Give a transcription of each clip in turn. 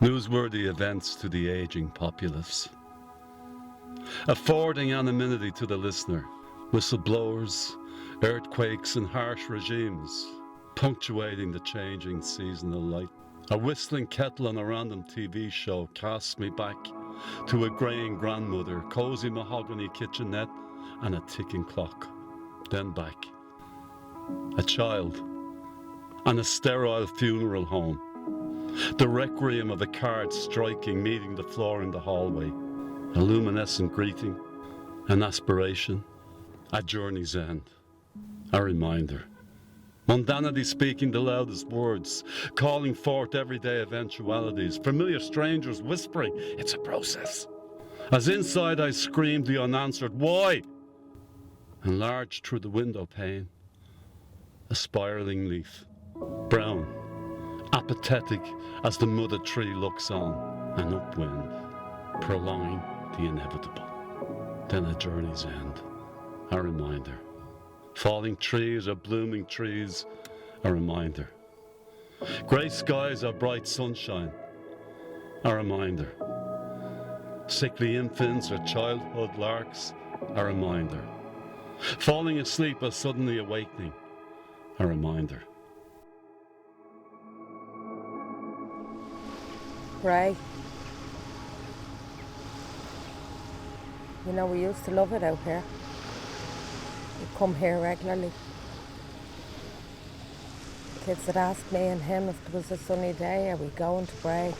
Newsworthy events to the ageing populace. Affording anonymity to the listener. Whistleblowers, earthquakes and harsh regimes, punctuating the changing seasonal light. A whistling kettle on a random TV show casts me back to a greying grandmother, cosy mahogany kitchenette and a ticking clock. Then back. A child and a sterile funeral home. The requiem of a card striking, meeting the floor in the hallway. A luminescent greeting, an aspiration, a journey's end, a reminder. Mundanity speaking the loudest words, calling forth everyday eventualities, familiar strangers whispering, it's a process. As inside I screamed the unanswered, why? Enlarged through the window pane, a spiraling leaf, brown, apathetic as the mother tree looks on, an upwind, prolonging the inevitable. Then a journey's end, a reminder. Falling trees or blooming trees, a reminder. Grey skies or bright sunshine, a reminder. Sickly infants or childhood larks, a reminder. Falling asleep or suddenly awakening, a reminder. Bray. You know, we used to love it out here. We'd come here regularly. Kids would ask me and him if it was a sunny day, are we going to Bray?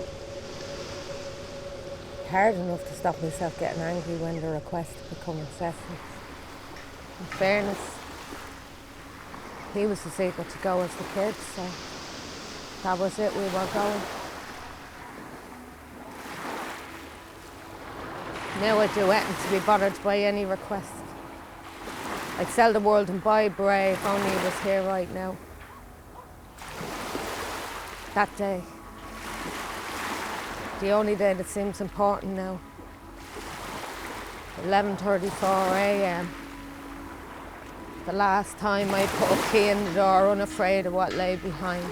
Hard enough to stop myself getting angry when the requests become incessant. In fairness, he was as eager to go as the kids, so that was it, we were going. Now I'd do anything to be bothered by any request. I'd sell the world and buy Bray if only he was here right now. That day. The only day that seems important now. 11:34 a.m. The last time I put a key in the door, unafraid of what lay behind.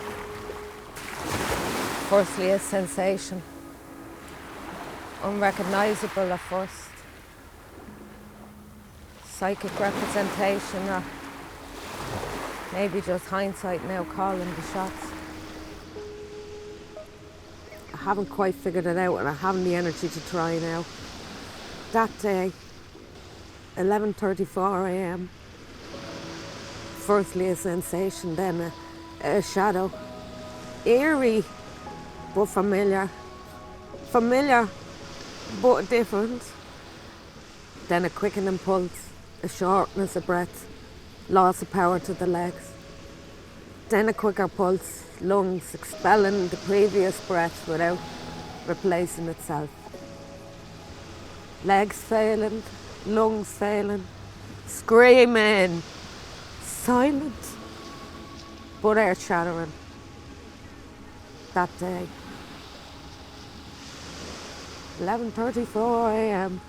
Firstly, a sensation. Unrecognisable at first. Psychic representation, or maybe just hindsight now calling the shots. I haven't quite figured it out and I haven't the energy to try now. That day, 11:34 a.m. Firstly a sensation, then a shadow. Eerie, but familiar. Familiar, but different. Then a quickening pulse, a shortness of breath, loss of power to the legs. Then a quicker pulse, lungs expelling the previous breath without replacing itself. Legs failing, lungs failing, screaming, silent, but earth-shattering. That day. 11:34 a.m.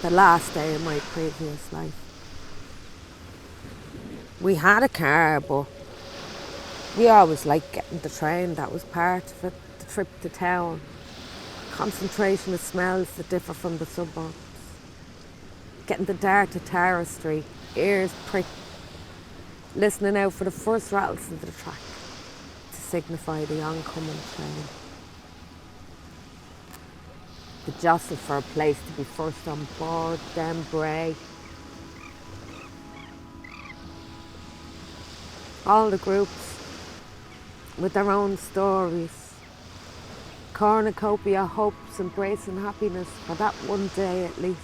The last day of my previous life. We had a car, but we always liked getting the train. That was part of it, the trip to town. Concentration of smells that differ from the suburbs. Getting the dart to Tara Street, ears pricked, listening out for the first rattles of the track to signify the oncoming train. The jostle for a place to be first on board, then Bray. All the groups with their own stories. Cornucopia, hopes, embracing happiness for that one day at least.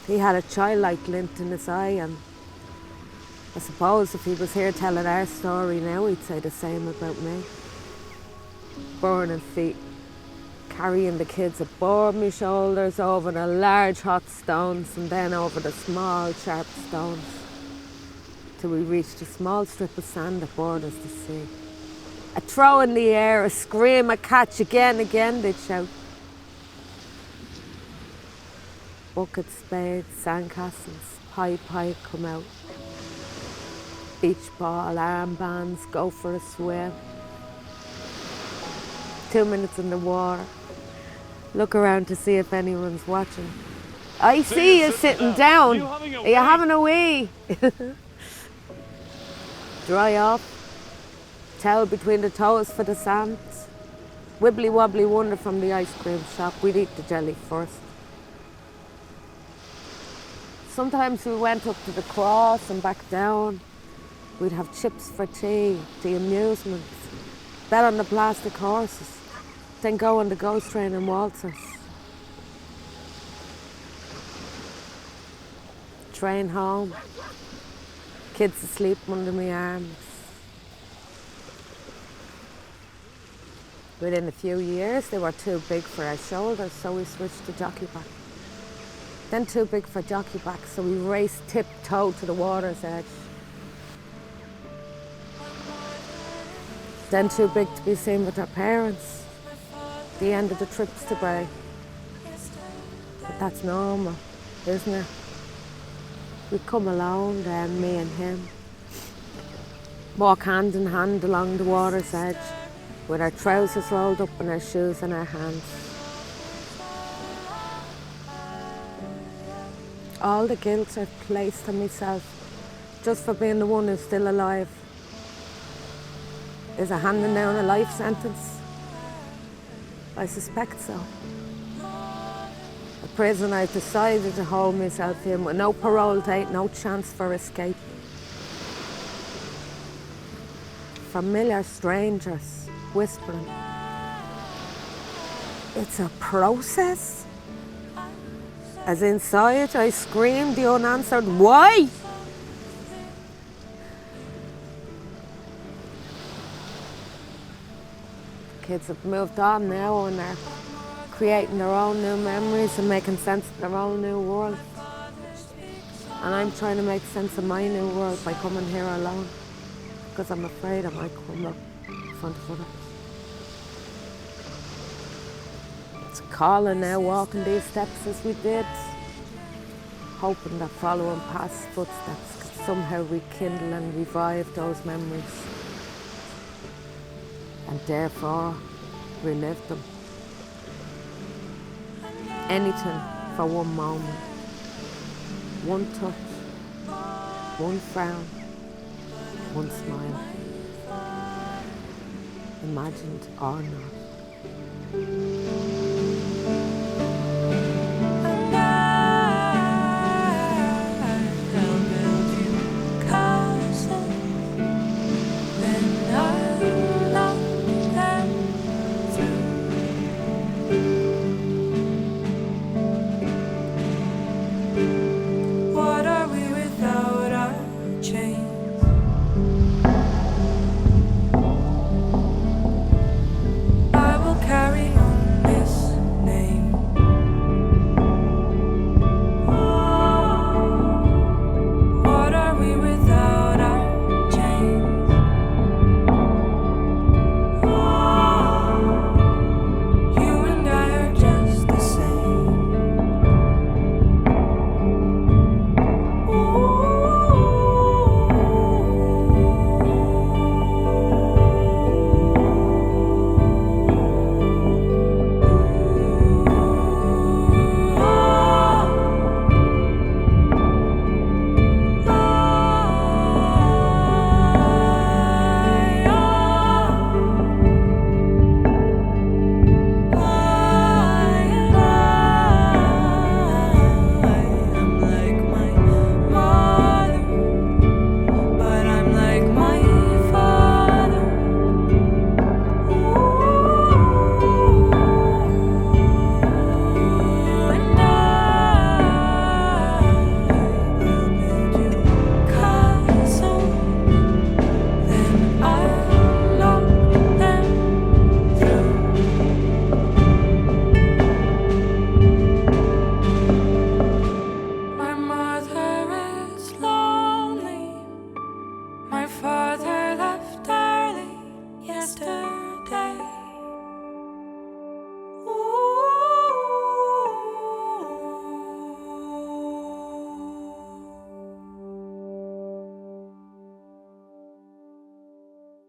He had a childlike glint in his eye, and I suppose if he was here telling our story now, he'd say the same about me. Burning feet, carrying the kids above my shoulders over the large hot stones and then over the small sharp stones till we reached a small strip of sand that borders the sea. A throw in the air, a scream, a catch, again, they'd shout. Buckets, spades, sandcastles, pipe come out. beach ball, armbands, go for a swim. 2 minutes in the water. Look around to see if anyone's watching. I see you sitting down. Are you having a wee? Dry off. Towel between the toes for the sands. Wibbly wobbly wonder from the ice cream shop. We'd eat the jelly first. Sometimes we went up to the cross and back down. We'd have chips for tea, the amusements. Bet on the plastic horses. Then go on the ghost train and waltzers. Train home. Kids asleep under my arms. Within a few years, they were too big for our shoulders, so we switched to jockey back. Then too big for jockey back, so we raced tiptoe to the water's edge. Then too big to be seen with our parents. The end of the trips to Bray. But that's normal, isn't it? We come alone then, me and him. Walk hand in hand along the water's edge with our trousers rolled up and our shoes in our hands. All the guilt I've placed on myself just for being the one who's still alive. Is it handing down a life sentence? I suspect so. A prison I've decided to hold myself in with no parole date, no chance for escape. Familiar strangers whispering. It's a process? As inside I screamed the unanswered why? Kids have moved on now and are creating their own new memories and making sense of their own new world. And I'm trying to make sense of my new world by coming here alone, because I'm afraid I might come up in front of others. It's calling now, walking these steps as we did, hoping that following past footsteps could somehow rekindle and revive those memories, and therefore relive them. Anything for one moment, one touch, one frown, one smile, imagined or not.